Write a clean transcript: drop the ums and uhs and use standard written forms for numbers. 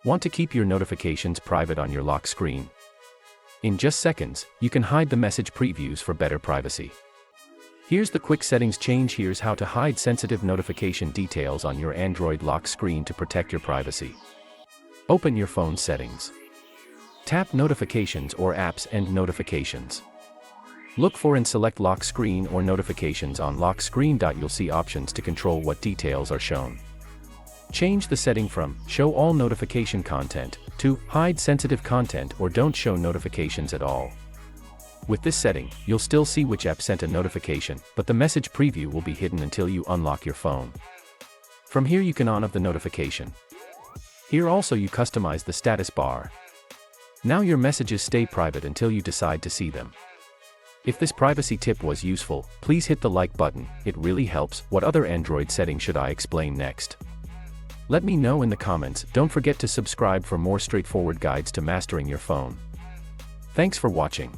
Want to keep your notifications private on your lock screen? In just seconds, you can hide the message previews for better privacy. Here's the quick settings change. Here's how to hide sensitive notification details on your Android lock screen to protect your privacy. Open your phone settings. Tap Notifications or Apps and Notifications. Look for and select Lock Screen or Notifications on lock screen. You'll see options to control what details are shown. Change the setting from Show All Notification Content to Hide Sensitive Content or Don't Show Notifications at All. With this setting, you'll still see which app sent a notification, but the message preview will be hidden until you unlock your phone. From here you can on/off the notification. Here also you customize the status bar. Now your messages stay private until you decide to see them. If this privacy tip was useful, please hit the like button, it really helps. What other Android setting should I explain next? Let me know in the comments. Don't forget to subscribe for more straightforward guides to mastering your phone. Thanks for watching.